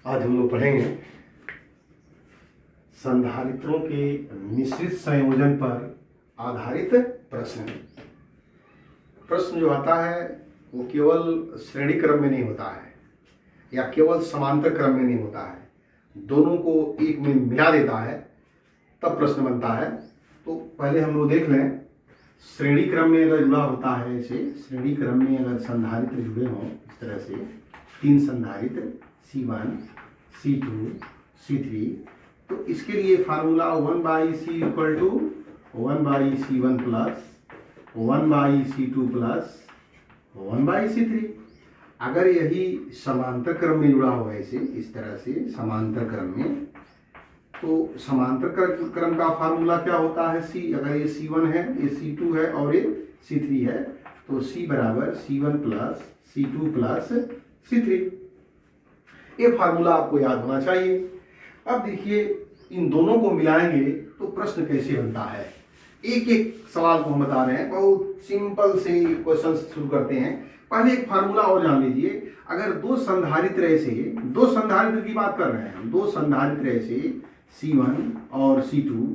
आज हम लोग पढ़ेंगे संधारित्रों के मिश्रित संयोजन पर आधारित प्रश्न। प्रश्न जो आता है वो केवल श्रेणी क्रम में नहीं होता है या केवल समांतर क्रम में नहीं होता है, दोनों को एक में मिला देता है तब प्रश्न बनता है। तो पहले हम लोग देख लें, श्रेणी क्रम में अगर जुड़ा होता है, ऐसे श्रेणी क्रम में अगर संधारित्र जुड़े हों इस तरह से तीन संधारित्र C1, C2, C3, तो इसके लिए formula 1/C equal to 1/C1 plus 1/C2 plus 1/C3। अगर यही समांतर क्रम में जुड़ा हुआ है, ऐसे इस तरह से समांतर क्रम में, तो समांतर क्रम का फार्मूला क्या होता है? C, अगर ये C1 है, ये C2 है और ये C3 है, तो C बराबर C1 plus C2 plus C3। ये फार्मूला आपको याद होना चाहिए। अब देखिए, इन दोनों को मिलाएंगे तो प्रश्न कैसे बनता है। एक एक सवाल को हम बता रहे हैं, बहुत सिंपल से क्वेश्चन शुरू करते हैं। पहले एक फार्मूला और जान लीजिए। अगर दो संधारित्र ऐसे, दो संधारित्र की बात कर रहे हैं हम, दो संधारित्र ऐसे C1 और C2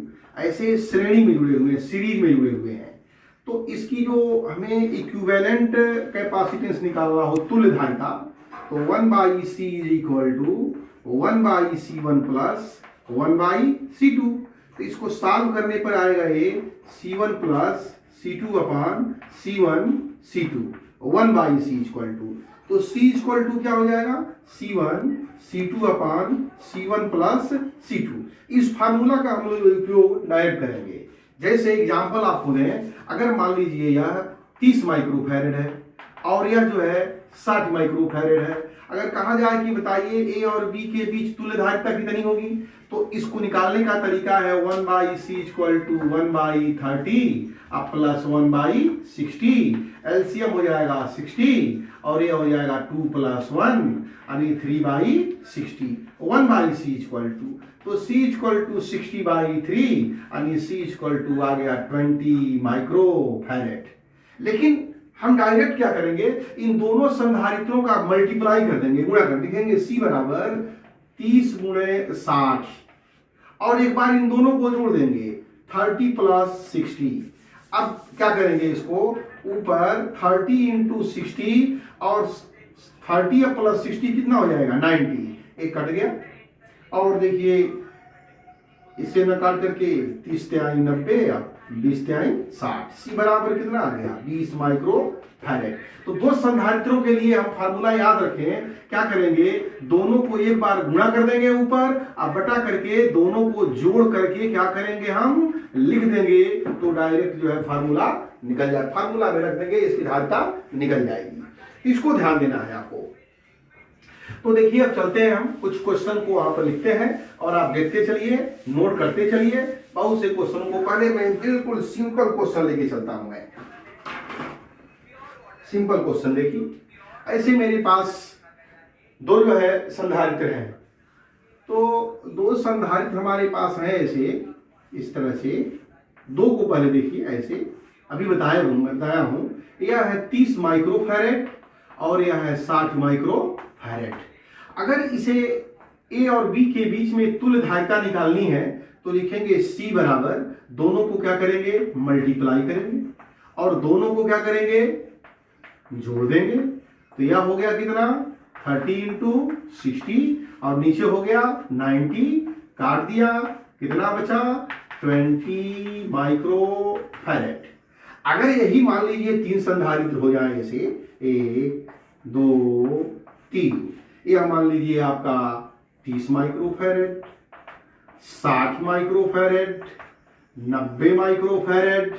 ऐसे श्रेणी में जुड़े हुए हैं, सीरीज में जुड़े हुए हैं, तो इसकी जो हमें इक्विवेलेंट कैपेसिटेंस निकालना हो, तुल्य धारिता, तो 1/C is equal to 1/C1 plus 1/C2। तो इसको सॉल्व करने पर आएगा ये C1 plus C2 upon C1 C2 1/C equal to, तो C इक्वल टू क्या हो जाएगा? C1 C2 upon C1 plus C2। इस फार्मूला का हम लोग उपयोग डायरेक्ट करेंगे। जैसे एग्जांपल आपको दें, अगर मान लीजिए यह 30 माइक्रोफैरेड है और यह जो है 60 माइक्रोफैरेड है। अगर कहा जाए कि बताइए ए और बी के बीच तुल्य धारिता कितनी होगी, तो इसको निकालने का तरीका है 1/C इक्वल टू 1/30 अब प्लस 1/60। एलसीएम हो जाएगा 60 और ये हो जाएगा 2 प्लस 1 यानी 3/60। 1/C इक्वल टू, तो C इक्वल टू 60/3 यानी C इक्वल टू आ गया 20 माइक्रोफैरेड। लेकिन हम डायरेक्ट क्या करेंगे, इन दोनों संधारित्रों का मल्टीप्लाई कर देंगे, गुणा कर देंगे। C बराबर 30 × 60 और एक बार इन दोनों को जोड़ देंगे 30 प्लस 60। अब क्या करेंगे, इसको ऊपर 30 × 60 और 30 प्लस 60 कितना हो जाएगा? 90। एक कट गया और देखिए इसे न काट करके 30 × 90 20 × 60। C बराबर कितना आ गया? 20 माइक्रोफैरेड। तो दो संधारित्रों के लिए हम फार्मूला याद रखें, क्या करेंगे, दोनों को एक बार गुणा कर देंगे ऊपर, अब बटा करके दोनों को जोड़ करके क्या करेंगे, हम लिख देंगे, तो डायरेक्ट जो है फार्मूला निकल जाए। फार्मूला में रख देंगे, इसकी धारिता निकल जाएगी। इसको ध्यान देना है आपको। तो देखिए, अब चलते हैं, हम कुछ क्वेश्चन को वहां पर लिखते हैं और आप देखते चलिए, नोट करते चलिए। बहुत से क्वेश्चनों को पहले मैं बिल्कुल सिंपल क्वेश्चन लेके चलता हूं। मैं सिंपल क्वेश्चन देखिए, ऐसे मेरे पास दो जो है संधारित्र हैं, तो दो संधारित्र हमारे पास हैं ऐसे इस तरह से। दो को पहले देखिए, ऐसे अभी बताया हूं, यह है 30 माइक्रोफैरेड और यह है 60 माइक्रोफैरेड। अगर इसे ए और बी के बीच में तुल्य धारिता निकालनी है तो लिखेंगे C बराबर, दोनों को क्या करेंगे, मल्टीप्लाई करेंगे और दोनों को क्या करेंगे, जोड़ देंगे। तो यह हो गया कितना, 30 × 60 और नीचे हो गया 90, काट दिया, कितना बचा, 20 माइक्रोफैरेड। अगर यही मान लीजिए तीन संधारित्र हो जाए, ऐसे 1 2 3, यह मान लीजिए आपका 30 माइक्रोफैरेड, 60 माइक्रोफैरेड, 90 माइक्रोफैरेड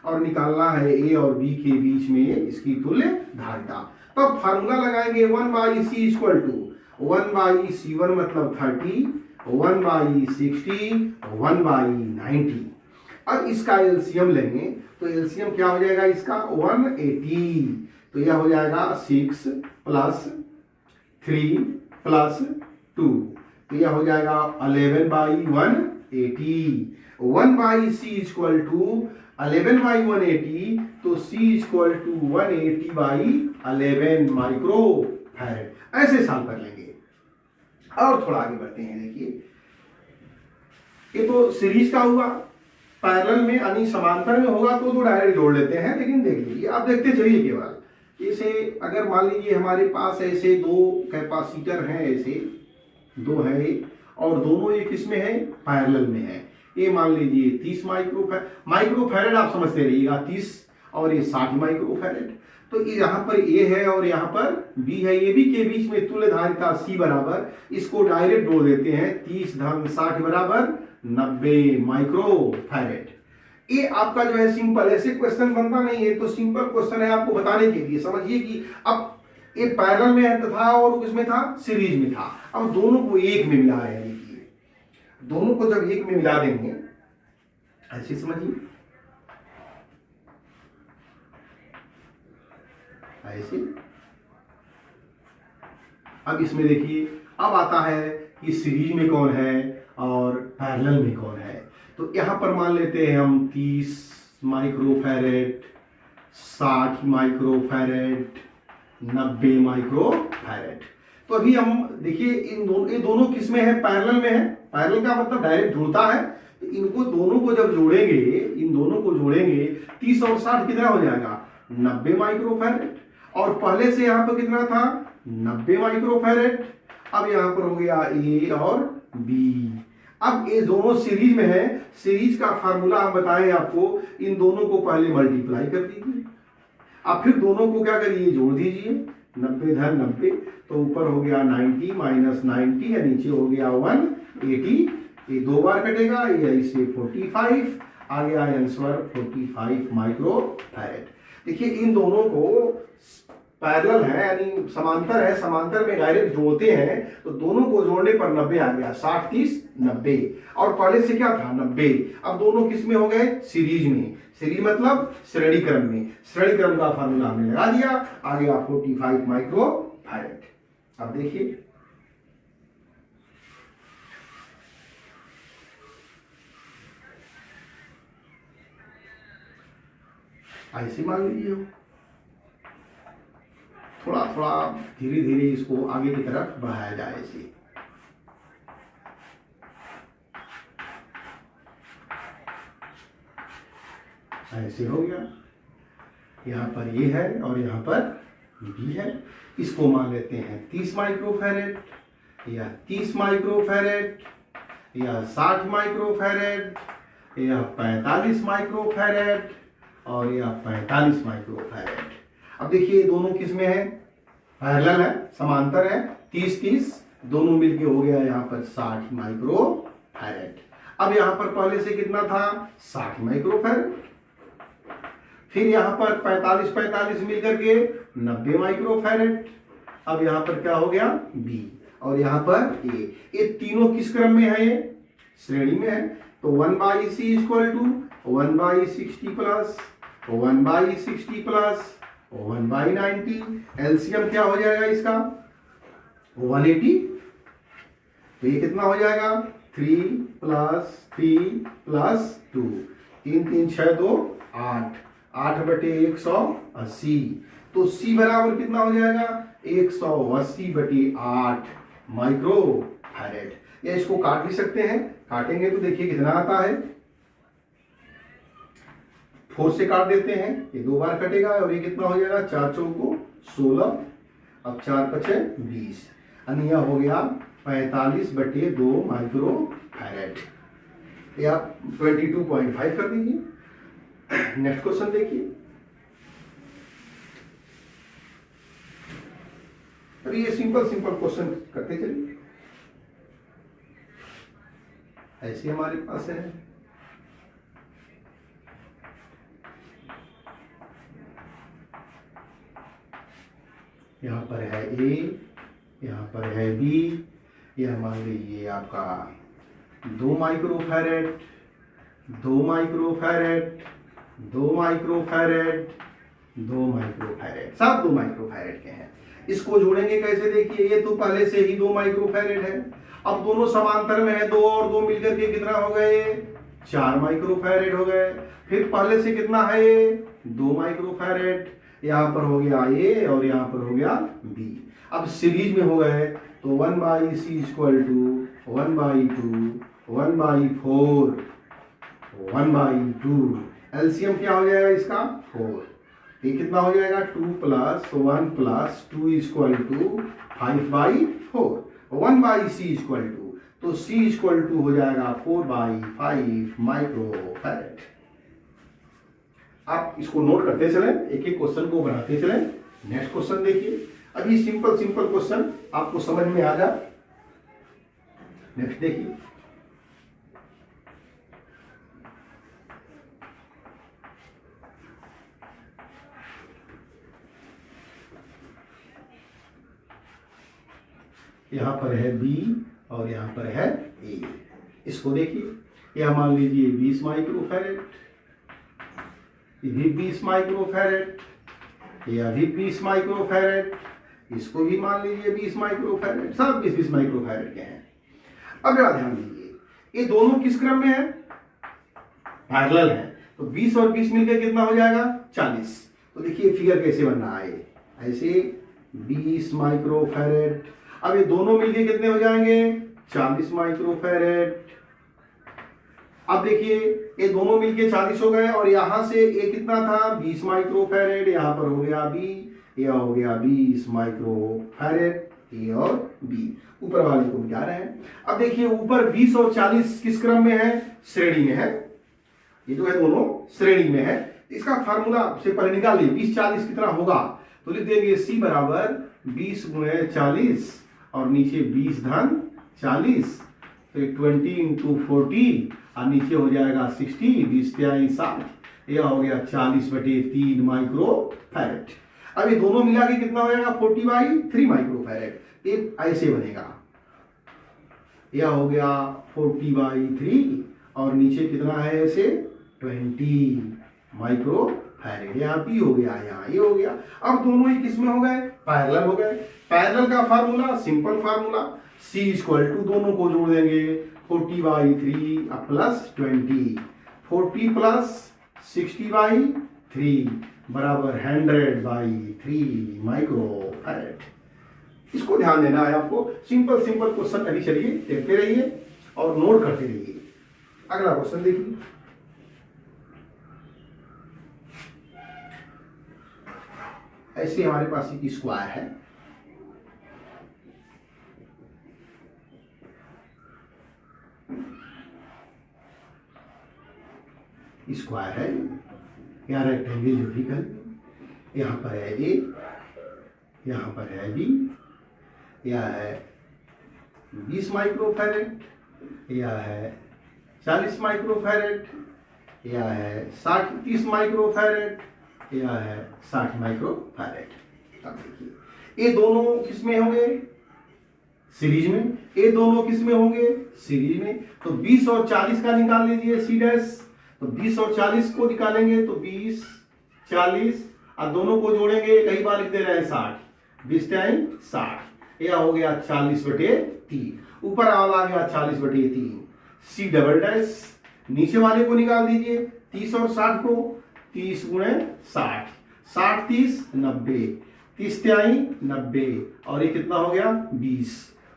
और निकालना है ए और बी के बीच में इसकी तुल्य धारिता। तब फार्मूला लगाएंगे 1/C इक्वल टू 1/C1 मतलब 30, 1/60, 1/90। अब इसका एलसीएम लेंगे, तो एलसीएम क्या हो जाएगा इसका, 180। तो यह हो जाएगा 6 प्लस 3 प्लस 2, तो यह हो जाएगा 11/180। 1/C इक्वल टू 11/180, तो C इक्वल टू 180/11 माइक्रोफैरेड। ऐसे सॉल्व कर लेंगे। और थोड़ा आगे बढ़ते हैं। देखिए ये तो सीरीज का हुआ, पैरेलल में यानी समांतर में होगा तो डायरेक्ट जोड़ लेते हैं, लेकिन देख लीजिए आप देखते चलिए केवल इसे। अगर मान लीजिए हमारे पास ऐसे दो कैपेसिटर हैं, ऐसे दो है और दोनों ये किस में है, पैरेलल में है। ये मान लीजिए 30 माइक्रोफैरेड आप समझते रहिएगा, 30 और ये 60 माइक्रोफैरेड। तो यहाँ पर ए है और यहाँ पर बी है, ये भी के बीच में तुल्य धारिता सी बराबर, इसको डायरेक्ट जोड़ देते हैं 30 धन 60 बराबर 90 माइक्रोफैरेड। ये आपका जो है सिंपल, ऐसे क्वेश्चन बनता नहीं है, तो सिंपल क्वेश्चन है आपको बताने के लिए। समझिए कि अब ये पैरेलल में था और उसमें था सीरीज में था, अब दोनों को एक में मिला रहे हैं। देखिए दोनों को जब एक में मिला देंगे, ऐसे समझिए, ऐसे। अब इसमें देखिए अब आता है कि सीरीज में कौन है और पैरेलल में कौन है। तो यहां पर मान लेते हैं हम 30 माइक्रोफैरेड, 60 माइक्रोफैरेड, 90 माइक्रोफैरेड। तो अभी हम देखिए ये दोनों किस में है, पैरेलल में है। पैरेलल का मतलब डायरेक्ट जुड़ता है। तो इनको दोनों को जब जोड़ेंगे, इन दोनों को जोड़ेंगे, 30 और 60 कितना हो जाएगा, 90 माइक्रोफैरेड। और पहले से यहां पर कितना था, 90 माइक्रोफैरेड। अब यहां पर हो गया ए और बी। अब ये दोनों सीरीज में है, सीरीज का फार्मूला हम बताएं आपको, इन दोनों को पहले मल्टीप्लाई कर दीजिए, अब फिर दोनों को क्या करिए, जोड़ दीजिए, 90 धन 90, तो ऊपर हो गया 90 माइनस 90 या नीचे हो गया 180। ये दो बार कटेगा, ये इससे 45 आ गया आंसर 45 माइक्रोफैरेड। देखिए इन दोनों को पैरेलल है यानी समांतर है, समांतर में डायरेक्ट जोड़ते हैं तो दोनों को जोड़ने पर 90 आ गया, 60 30 90, और पहले से क्या था 90। अब दोनों किस में हो गए, सीरीज में। सीरीज मतलब श्रेणी क्रम में, श्रेणी क्रम का फार्मूला हमने लगा दिया, आ गया 45 माइक्रोफैरेड। अब देखिए ऐसे मान लीजिए, थोड़ा थोड़ा धीरे धीरे इसको आगे की तरफ बढ़ाया जाए। ऐसे हो गया, यहाँ पर ये है और यहाँ पर बी है। इसको मान लेते हैं 30 माइक्रोफैरेड या 30 माइक्रोफैरेड या 60 माइक्रोफैरेड या 45 माइक्रोफैरेड और या 45 माइक्रोफैरेड। अब देखिए दोनों किस में है, पैरेलल है, समांतर है, 30 30 दोनों मिलके हो गया यहाँ पर 60 माइक्रोफैरेड। अब यहाँ पर पहले से कितना था, 60 माइक्रोफैरेड, फिर यहाँ पर 45 45 मिलकर के 90 माइक्रोफैरेड। अब यहाँ पर क्या हो गया, बी, और यहाँ पर ए। ये तीनों किस क्रम में है, ये श्रेणी में है। तो 1/c equal to 1/60 plus 1/60 plus 1/90। LCM क्या हो जाएगा इसका, 180। तो ये कितना हो जाएगा, 3 प्लस 3 प्लस 2, 3 3 6 2 8, 8/180। तो C बराबर कितना हो जाएगा, 180/8 माइक्रोफैरेड। या इसको काट भी सकते हैं, काटेंगे तो देखिए कितना आता है, 4 से काट देते हैं, ये दो बार कटेगा और ये कितना हो जाएगा, 4 चौको 16, अब 4 पचे 20, अन्य हो गया 45/2 माइक्रोफैरेड। या 22.5 कर दीजिए। नेक्स्ट क्वेश्चन देखिए। अभी ये सिंपल क्वेश्चन करते चलिए। ऐसे हमारे पास है, यहाँ पर है ए, यहाँ पर है बी, यह मान लीजिए आपका 2 माइक्रोफैरेड 2 माइक्रोफैरेड 2 माइक्रोफैरेड 2 माइक्रोफैरेड, सब 2 माइक्रोफैरेड के हैं। इसको जोड़ेंगे कैसे, देखिए ये तो पहले से ही 2 माइक्रोफैरेड है, अब दोनों समांतर में है, 2 और 2 मिलकर के कितना हो गए, 4 माइक्रोफैरेड हो गए। फिर पहले से कितना है, 2 माइक्रोफैरेड, यहाँ पर हो गया ए और यहाँ पर हो गया बी। अब सीरीज में हो गए तो 1/c इक्वल टू 1/2 1/4 1/2। एलसीएम क्या हो जाएगा इसका 4। ये कितना हो जाएगा 2 + 1 + 2 equal to 5/4। 1/c equal to, तो c इक्वल टू हो जाएगा 4/5 माइक्रोफैरेड। आप इसको नोट करते चलें, एक एक क्वेश्चन को बनाते चलें। नेक्स्ट क्वेश्चन देखिए, अभी सिंपल सिंपल क्वेश्चन आपको समझ में आ जा। नेक्स्ट देखिए, यहां पर है बी और यहां पर है ए। इसको देखिए, यह मान लीजिए 20 माइक्रोफैरेड, ये भी 20 माइक्रोफैरेड, यह भी 20 माइक्रोफैरेड, इसको भी मान लीजिए 20 माइक्रोफैरेड, सब 20-20 माइक्रोफैरेड के हैं। अब जरा ध्यान दीजिए, ये दोनों किस क्रम में है, पैरेलल है, तो 20 और 20 मिलकर कितना हो जाएगा 40। तो देखिए फिगर कैसे बन रहा है, ऐसे 20 माइक्रोफैरेड, अब ये दोनों मिलके कितने हो जाएंगे 40 माइक्रोफैरेड। अब देखिए ये दोनों मिलके 40 हो गए और यहां से ये कितना था 20 माइक्रोफैरेड, यहां पर हो गया बी, यह हो गया 20 माइक्रोफैरेड, ए और बी, ऊपर वाले को मिटा रहे हैं। अब देखिए ऊपर 20 और 40 किस क्रम में है, श्रेणी में है, ये जो है दोनों श्रेणी में है। इसका फार्मूला से पहले निकाल लीजिए, 20-40 कितना होगा, तो लिख देंगे C बराबर 20 × 40 और नीचे 20 धन 40, तो 20 × 40 और नीचे हो जाएगा 60, 20 × 60, यह हो गया 40/3 माइक्रोफैरेड। अब ये दोनों मिला के कितना हो जाएगा 40/3 माइक्रोफैरेड। ये ऐसे बनेगा, यह हो गया 40/3 और नीचे कितना है ऐसे 20 माइक्रोफैरेड, यहाँ पी हो गया, यहाँ ये हो गया। अब दोनों ही किसमें हो गए, पैरेलल हो गए। पैरेलल का formula simple formula, C equal to दोनों को जोड़ देंगे 40/3 + 20, 40 + 60/3 बराबर 100/3 माइक्रोफैरेड। इसको ध्यान देना है आपको। सिंपल सिंपल क्वेश्चन अभी चलिए देखते रहिए और नोट करते रहिए। अगला क्वेश्चन देखिए, ऐसे हमारे पास एक स्क्वायर है, स्क्वायर है, यहाँ रेक्टेंगल यूनिकल, यहाँ पर है ए, यहाँ पर है बी, यह है 20 माइक्रोफैरेड, यह है 40 माइक्रोफैरेड, यह है 30 माइक्रोफैरेड, यह है 60 माइक्रोफैरेड। अब देखिए ये दोनों किसमें होंगे, सीरीज में, ये दोनों किसमें होंगे, सीरीज में। तो 20 और 40 का निकाल लीजिए सी डैश, तो 20 और 40 को निकालेंगे तो 20 40 और दोनों को जोड़ेंगे, कई बार लिख दे रहे हैं 60, 20 × 60, यह हो गया 40/3, ऊपर वाला आ गया 40/3, सी डबल डैश, नीचे वाले को निकाल दीजिए 30 और 60 को, 30 × 60, 60 30 90, 30 × 90 और ये कितना हो गया 20,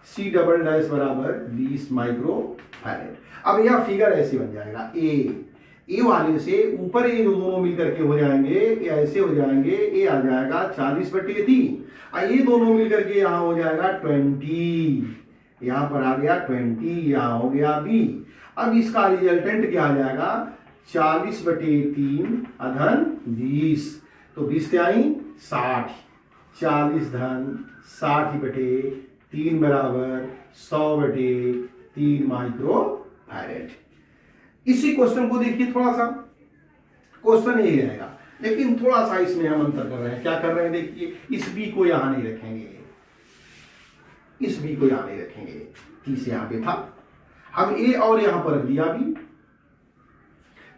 C डबल डैश बराबर 20 माइक्रोफैरेड। अब यह फिगर ऐसे बन जाएगा, ए वाले से ऊपर ये दोनों मिलकर के हो जाएंगे, ये ऐसे हो जाएंगे, ये आ जाएगा 40/3 और ये दोनों मिलकर के यहाँ हो जाएगा 20, यहाँ पर आ गया 20, यहाँ हो गया बी। अब इसका रिजल्टेंट क्या आ जाएगा 40/3 अधन 20, तो 20 × 60, 40 धन 60/3 बराबर 100/3 माइक्रोफैरेड। इसी क्वेश्चन को देखिए, थोड़ा सा क्वेश्चन यही रहेगा लेकिन थोड़ा सा इसमें हम अंतर कर रहे हैं। क्या कर रहे हैं देखिए, इस बी को यहां नहीं रखेंगे, इस बी को यहां नहीं रखेंगे, 30 यहां पे था, हम ए और यहां पर रख दिया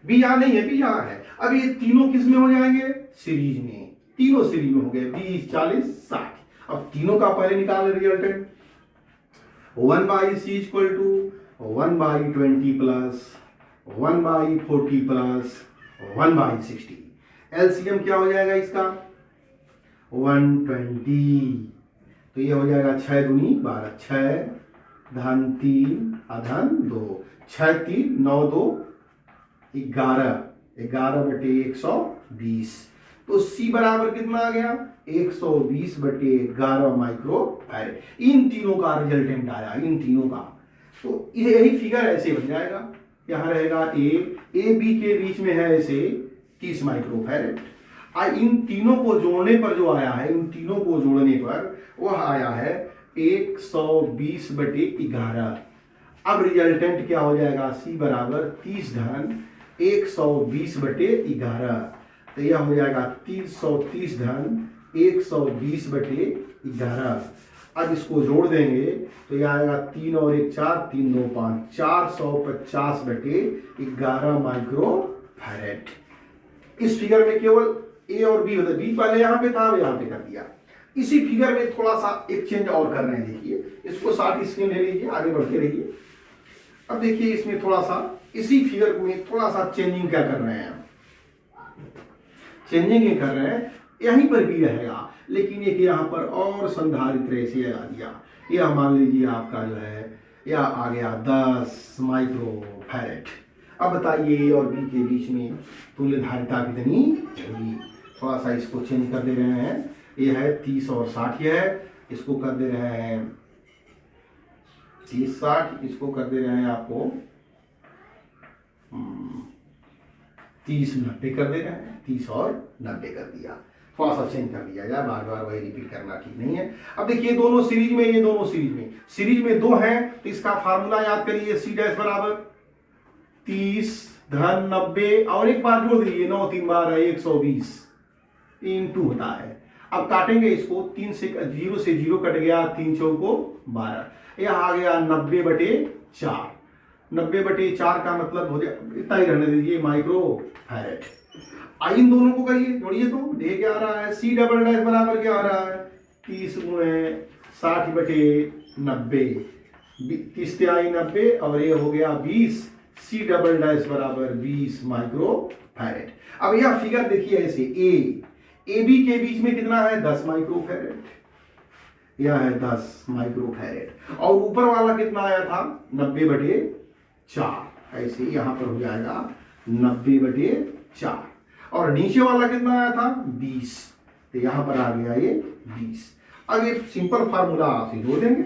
बी यहां नहीं है, बी यहां है। अब ये तीनों किस में हो जाएंगे, सीरीज में, तीनों सीरीज में हो गए 20 40 60। अब तीनों का पहले निकाल resultant, 1/c equal to 1/20 plus 1/40 plus 1/60। LCM क्या हो जाएगा इसका 120। तो ये हो जाएगा 6 दूनी 12, 6 धन 3 अधन 2, 6 3 9 2 11, 11/120। तो C बराबर कितना आ गया 120/11 माइक्रो फैरेड। इन तीनों का रिजल्टेंट आया, इन तीनों का। तो यही फिगर ऐसे बन जाएगा, यहाँ रहेगा ए बी के बीच में है ऐसे 30 माइक्रो फैरेड। इन तीनों को जोड़ने पर जो आया है, इन तीनों को जोड़ने पर वह आया है 120/11। अब रिजल्टेंट क्या हो जाएगा, C बराबर 30 धन 120/11। तो यह हो जाएगा 330 धन 120/11। अब इसको जोड़ देंगे तो यह आएगा 3 और 1 4, 3 2 5, 450/11 माइक्रो फैरेड। इस फिगर में केवल ए और बी होता है, बी पहले यहां पे था, अब यहां पे कर दिया। इसी फिगर में थोड़ा सा एक चेंज और कर रहे हैं, देखिए इसको 60 स्क्रीन ले लीजिए, आगे बढ़ते रहिए। अब देखिए इसमें थोड़ा सा, इसी फिगर में थोड़ा सा चेंजिंग क्या कर रहे हैं, चेंजिंग ये कर रहे हैं, यहीं पर भी रहेगा लेकिन एक यहाँ पर और संधारित्र ऐसे लगा दिया। यह मान लीजिए आपका जो है यह आ गया 10 माइक्रो फैरेड। अब बताइए ए और बी के बीच में तुल्य धारिता कितनी होगी। थोड़ा सा इसको चेंज कर दे रहे हैं, ये है 30 और 60 है, इसको कर दे रहे हैं 30 60, इसको कर दे रहे हैं आपको 30 90 कर दे रहे हैं, 30 और 90 कर दिया। थोड़ा सा चेंज कर दिया जाए, बार बार वही रिपीट करना ठीक नहीं है। अब देखिए दोनों सीरीज में, ये दोनों सीरीज में 2 हैं, तो इसका फार्मूला याद करिए, C डैश बराबर 30 धन 90 और एक बार जोड़ दीजिए, 9 3 12 120 इंटू होता है। अब काटेंगे इसको, 3 से 0 से 0 कट गया, 3 चौको 12, यह आ गया 90/4। 90/4 का मतलब हो गया, इतना ही रहने दीजिए, माइक्रो फैरेड। इन दोनों को करिए, जोड़िए तो देखिए क्या आ रहा है, C डबल डैश बराबर क्या आ रहा है 30 × 60/90, 30 × 90 और ये हो गया 20, C डबल डैश बराबर 20 माइक्रो फैरेड। अब यह फिगर देखिए ऐसे, ए बी के बीच में कितना है 10 माइक्रो फैरेड, यह है 10 माइक्रो फैरेड, और ऊपर वाला कितना आया था 90/4, ऐसे यहां पर हो जाएगा 90/4, और नीचे वाला कितना आया था 20, तो यहां पर आ गया ये 20। अब ये सिंपल फार्मूला से जोड़ देंगे,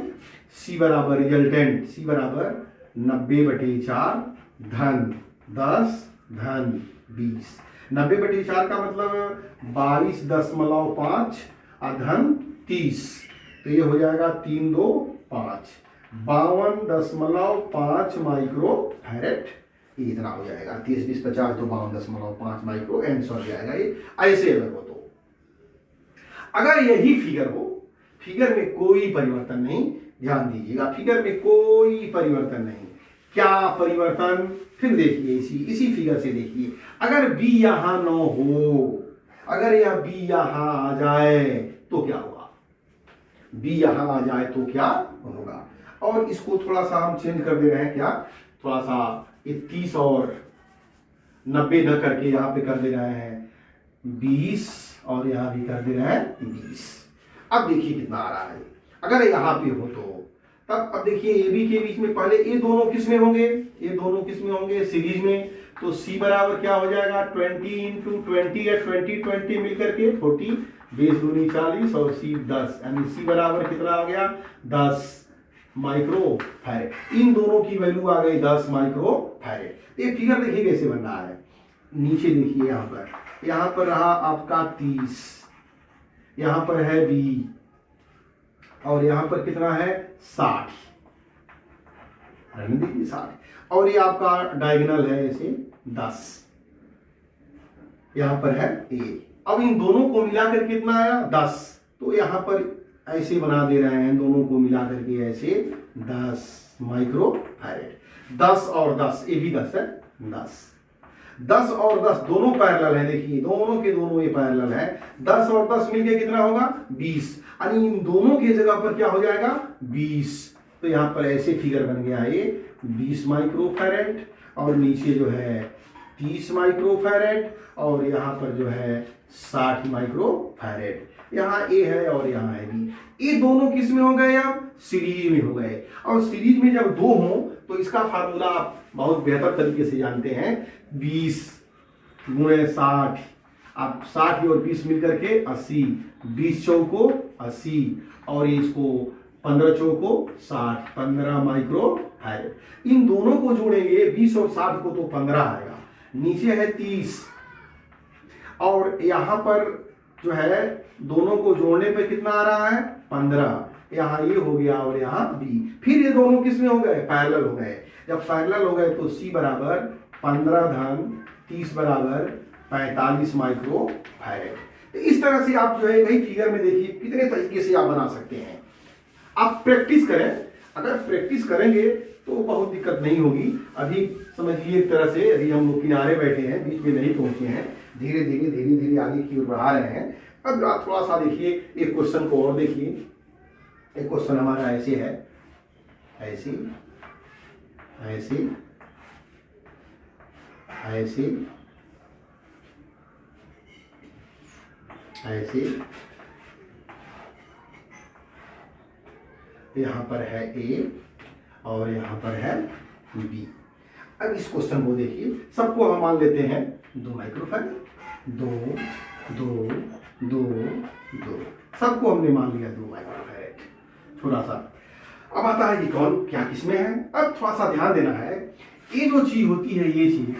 C बराबर रिजल्टेंट, C बराबर 90/4 धन 10 धन 20। 90/4 का मतलब 22.5 धन 30, तो ये हो जाएगा 3 2 5, 52.5 माइक्रो फैरेड, ये इतना हो जाएगा। 30 20 50 तो 52.5 माइक्रो आंसर हो जाएगा। ये ऐसे अगर हो तो, अगर यही फिगर हो, फिगर में कोई परिवर्तन नहीं, ध्यान दीजिएगा फिगर में कोई परिवर्तन नहीं। क्या परिवर्तन, फिर देखिए इसी फिगर से देखिए, अगर B यहां न हो, अगर यह B यहां आ जाए तो क्या होगा, B यहां आ जाए तो क्या होगा। और इसको थोड़ा सा हम चेंज कर दे रहे हैं, क्या थोड़ा सा 30 और 90 न करके यहां पे कर दे रहे हैं 20 और यहां भी कर दे रहे हैं 20। अब देखिए कितना आ रहा है, अगर यहां पे हो तो तब अब देखिए ए बी के बीच में पहले ये दोनों किस में होंगे, ये दोनों किस में होंगे सीरीज में, तो C बराबर क्या हो जाएगा 20 × 20 या 20 20 मिलकर के 40, 20 दूनी 40 और C 10, यानी C बराबर कितना आ गया 10 माइक्रो फैरेड। इन दोनों की वैल्यू आ गई 10 माइक्रो फैरेड। ये फिगर देखिए कैसे बन रहा है, नीचे देखिए यहाँ पर रहा आपका 30, यहाँ पर है B और यहाँ पर कितना है 60, देखिए 60, और ये आपका डायगोनल है ऐसे 10, यहाँ पर है A। अब इन दोनों को मिलाकर कितना आया 10, तो यहाँ पर ऐसे बना दे रहे हैं, दोनों को मिलाकर के ऐसे 10 माइक्रो फैरेड। 10 और 10, ये भी 10 है, 10 और 10 दोनों पैरेलल है, देखिए दोनों के दोनों ये पैरेलल है, 10 और 10 मिलके कितना होगा 20, यानी इन दोनों की जगह पर क्या हो जाएगा 20। तो यहाँ पर ऐसे फिगर बन गया ये 20 माइक्रो फैरेड, और नीचे जो है 30 माइक्रोफैरेड और यहाँ पर जो है 60 माइक्रोफैरेड। यहाँ ए है और यहाँ है बी। ये दोनों किस में हो गए? अब सीरीज में हो गए। और सीरीज में जब दो हो तो इसका फार्मूला आप बहुत बेहतर तरीके से जानते हैं, 20 गुणे 60। आप 60 और 20 मिलकर के 80, 20 चौको 80 और इसको 15 चौको 60, 15 माइक्रोफैरेड। इन दोनों को जोड़ेंगे 20 और 60 को तो 15 आएगा, नीचे है 30 और यहाँ पर जो है दोनों को जोड़ने पे कितना आ रहा है? 15। यहाँ ये हो गया और यहाँ बी। फिर ये दोनों किस में हो गए? पैरेलल हो गए। जब पैरेलल हो गए तो C बराबर 15 धन 30 बराबर 45 माइक्रोफैरेड। तो इस तरह से आप जो है कई फिगर में देखिए कितने तरीके से आप बना सकते हैं। आप प्रैक्टिस करें, अगर प्रैक्टिस करेंगे तो बहुत दिक्कत नहीं होगी। अभी समझिए एक तरह से अभी हम लोग किनारे बैठे हैं, बीच में नहीं पहुंचे हैं, धीरे धीरे आगे की ओर बढ़ा रहे हैं। अब आप थोड़ा सा देखिए एक क्वेश्चन को और देखिए। एक क्वेश्चन हमारा ऐसे है, ऐसे ऐसे ऐसे ऐसे, यहाँ पर है ए और यहाँ पर है बी। अब इस क्वेश्चन को देखिए, सबको हम मान लेते हैं 2 माइक्रोफैरेड, 2 2 2 2, सबको हमने मान लिया 2 माइक्रोफैरेड। थोड़ा सा अब आता है कि कौन क्या किसमें है। अब थोड़ा सा ध्यान देना है, ये जो चीज होती है, ये चीज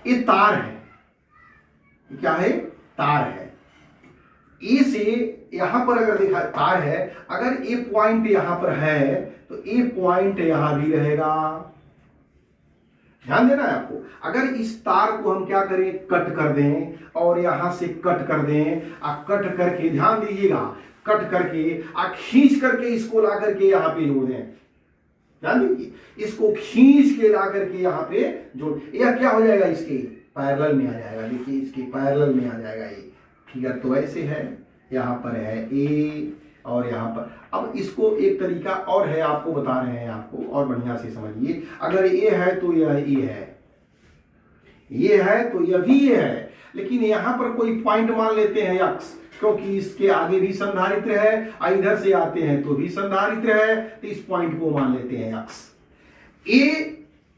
ये तार है। क्या है? तार है। ए से यहां पर अगर देखा तार है, अगर ए पॉइंट यहां पर है तो ए पॉइंट यहां भी रहेगा। ध्यान देना है आपको। अगर इस तार को हम क्या करें? कट कर दें और यहां से कट कर दें, कट करके ध्यान दीजिएगा, कट करके खींच करके इसको ला करके यहां पे जोड़ दें। ध्यान दीजिए, इसको खींच के ला करके यहां पे जोड़, यह क्या हो जाएगा? इसके पैरेलल में आ जाएगा। देखिए इसके पैरेलल में आ जाएगा। ये फिगर तो ऐसे है, यहाँ पर है ए और यहाँ पर। अब इसको एक तरीका और है, आपको बता रहे हैं, आपको और बढ़िया से समझिए। अगर ये है तो यह ए है, ये है तो यह भी ये है, लेकिन यहाँ पर कोई पॉइंट मान लेते हैं x, क्योंकि इसके आगे भी संधारित्र है, इधर से आते हैं तो भी संधारित्र है, तो इस पॉइंट को मान लेते हैं x। ए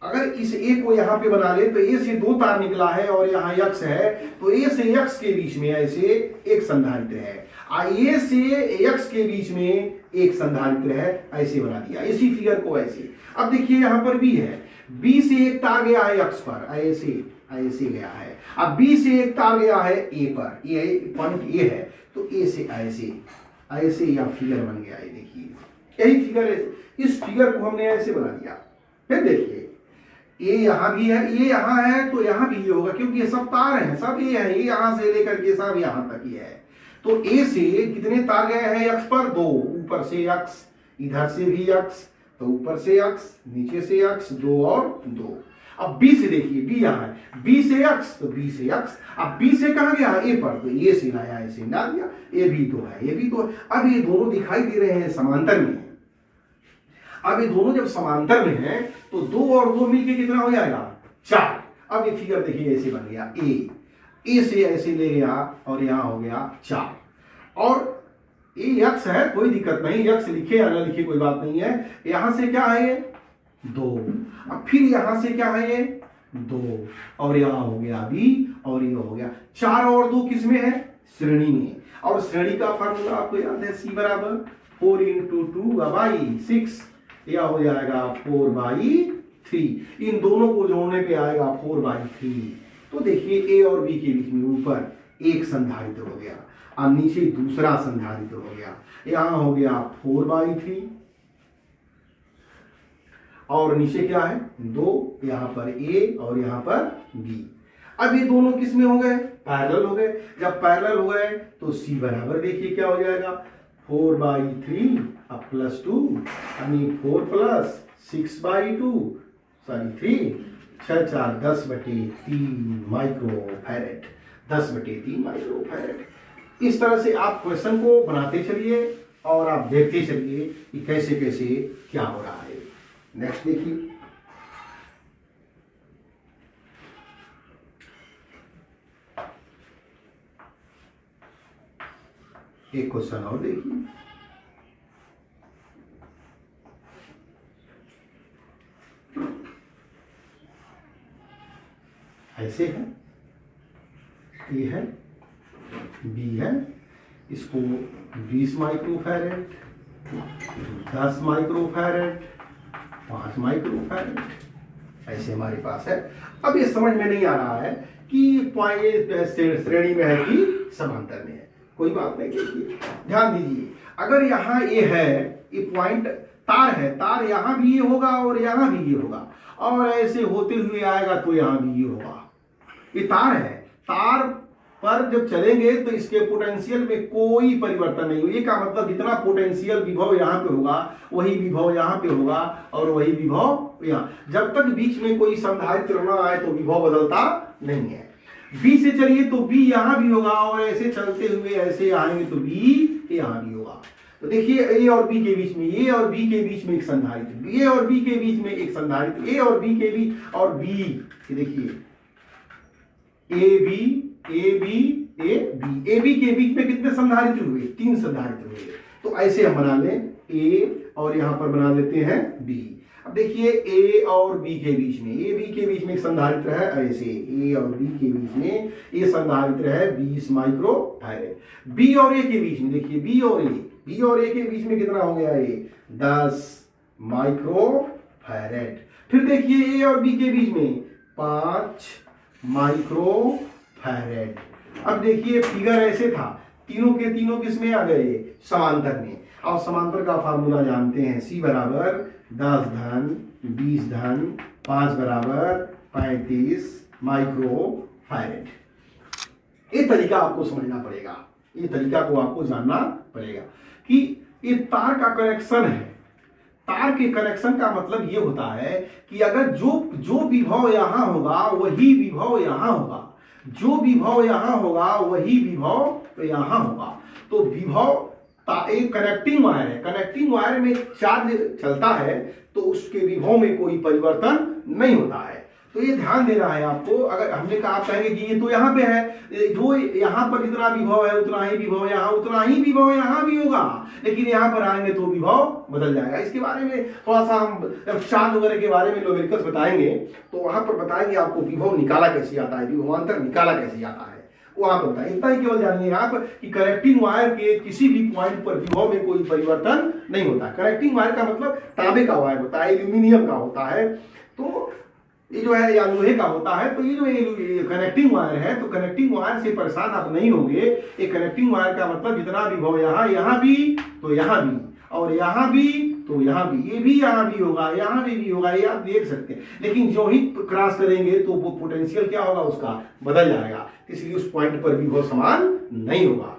अगर इस ए को यहां पे बना ले तो ए से 2 तार निकला है और यहाँ x है, तो ए से x के बीच में ऐसे एक संधारित्र है, ए से x के बीच में एक संधारित्र है, ऐसे बना दिया इसी फिगर को ऐसे। अब देखिए यहाँ पर b है, b से एक तार गया है x पर, ऐसे ऐसे गया है। अब b से एक तार गया है a पर, ये पॉइंट a है, तो a से ऐसे ऐसे यह फिगर बन गया है। देखिए यही फिगर है, इस फिगर को हमने ऐसे बना दिया। फिर देखिए ये यहाँ भी है, ये यहाँ है, तो यहाँ भी ये होगा, क्योंकि ये सब तार हैं, सब ये है, ये यहाँ से लेकर के सब यहाँ तक ये है। तो ए से कितने तार गए हैं x पर? 2, ऊपर से x, इधर से भी x, तो ऊपर से x, नीचे से x, 2 और 2। अब b से देखिए, b यहाँ है, b से x तो b से x। अब b से कहाँ गया? a पर, तो a से लाया, ऐसे डाल दिया। ये भी तो है, ये भी तो है। अब ये दोनों दिखाई दे रहे हैं समांतर में। अब ये दोनों जब समांतर में हैं तो 2 और 2 मिलके कितना हो जाएगा? 4। अब ये फिगर देखिए ऐसे बन गया, ए से ऐसे ले गया और यहाँ हो गया 4। और ये x है, कोई दिक्कत नहीं, x लिखे या ना लिखे कोई बात नहीं है। यहां से क्या है? ये 2। अब फिर यहां से क्या है? ये 2 और यहाँ हो गया b और ये हो गया 4 और 2 किस में है? श्रेणी में। और श्रेणी का फार्मूला आपको याद है, c बराबर 4 × 2 6, यह हो जाएगा 4/3। इन दोनों को जोड़ने पे आएगा 4/3। तो देखिए ए और बी के बीच में ऊपर एक संधारित्र हो गया और नीचे दूसरा संधारित्र हो गया, यहां हो गया 4/3 और नीचे क्या है? 2, यहां पर ए और यहां पर बी। अब ये दोनों किस में हो गए? पैरेलल हो गए। जब पैरेलल हो गए तो सी बराबर देखिए क्या हो जाएगा? 4/3 अब +2 यानी 4 + 6/2 सॉरी 3, 6 4 10/3 माइक्रोफैरेड, 10/3 माइक्रोफैरेड। इस तरह से आप क्वेश्चन को बनाते चलिए और आप देखते चलिए कि कैसे कैसे क्या हो रहा है। नेक्स्ट देखिए, एक क्वेश्चन और देखिए, ऐसे है, ए है, बी है, इसको 20 माइक्रोफैरेड, 10 माइक्रोफैरेड, 5 माइक्रोफैरेड ऐसे हमारे पास है। अब ये समझ में नहीं आ रहा है कि श्रेणी में है कि समांतर में है। कोई बात नहीं, देखिए ध्यान दीजिए, अगर यहाँ ये है, ये पॉइंट तार है, तार यहाँ भी ये होगा और यहाँ भी ये होगा, और ऐसे होते हुए आएगा तो यहाँ भी ये होगा। ये तार है, तार पर जब चलेंगे तो इसके पोटेंशियल में कोई परिवर्तन नहीं होगा। का मतलब जितना पोटेंशियल विभव यहाँ पे होगा वही विभव यहाँ पे होगा और वही विभव यहाँ। जब तक बीच में कोई संधारित्र न आए तो विभव बदलता नहीं है। बी से चलिए तो बी यहाँ भी होगा और ऐसे चलते हुए ऐसे आएंगे तो बी यहाँ भी होगा। तो देखिए ए और बी के बीच में, ए और बी के बीच में एक संधारित्र, ए और बी के बीच में एक संधारित्र, ए और बी के बीच, और बी देखिए A B A B A B, A B के बीच में कितने संधारित्र हुए? 3 संधारित्र हुए। तो ऐसे हम बना लें ए और यहां पर बना लेते हैं बी। अब देखिए ए और बी के बीच में, ए बी के बीच में एक संधारित्र है, ऐसे ए और बी के बीच में ये संधारित्र है 20 माइक्रोफैरेड। बी और ए के बीच में देखिए, बी और ए के बीच में कितना हो गया? ये 10 माइक्रोफैरेड। फिर देखिए ए और बी के बीच में 5 माइक्रोफैरेड। अब देखिए फिगर ऐसे था, तीनों के तीनों किस में आ गए? समांतर में। और समांतर का फार्मूला जानते हैं, C बराबर 10 धन 20 धन 5 बराबर 35 माइक्रोफैरेड। ये तरीका आपको समझना पड़ेगा, ये तरीका को आपको जानना पड़ेगा कि ये तार का कनेक्शन है। तार के कनेक्शन का मतलब ये होता है कि अगर जो विभव यहां होगा वही विभव यहां होगा, जो विभव यहां होगा वही विभव तो यहां होगा। तो विभव एक कनेक्टिंग वायर है, कनेक्टिंग वायर में चार्ज चलता है तो उसके विभव में कोई परिवर्तन नहीं होता है। तो ये ध्यान देना है आपको। अगर हमने कहा, आप कहेंगे कि ये तो यहाँ पे है, जो यहाँ पर जितना विभव है उतना ही विभव यहाँ, उतना ही विभव यहाँ भी होगा, लेकिन यहाँ पर आएंगे तो विभव बदल जाएगा। इसके बारे में थोड़ा सा हम चार्ज वगैरह के बारे में न्यूमेरिकल्स बताएंगे तो वहां पर बताएंगे आपको विभव निकाला कैसे आता है, विभवांतर निकाला कैसे आता है, वहां पर बताएंगे। इतना ही केवल जानिए यहाँ पर कि कनेक्टिंग वायर के किसी भी पॉइंट पर विभव में कोई परिवर्तन नहीं होता। कनेक्टिंग वायर का मतलब तांबे का वायर होता है, एल्यूमिनियम का होता है, तो ये जो है या लोहे का होता है। तो ये जो कनेक्टिंग वायर है, तो कनेक्टिंग वायर से परेशान आप नहीं होंगे। ये कनेक्टिंग वायर का मतलब जितना विभव यहाँ भी तो यहाँ भी, और यहाँ भी तो यहाँ भी, ये भी यहाँ भी होगा, यहाँ भी होगा, ये आप देख सकते हैं। लेकिन जो ही क्रॉस करेंगे तो वो पोटेंशियल क्या होगा, उसका बदल जाएगा, इसलिए उस पॉइंट पर विभव समान नहीं होगा।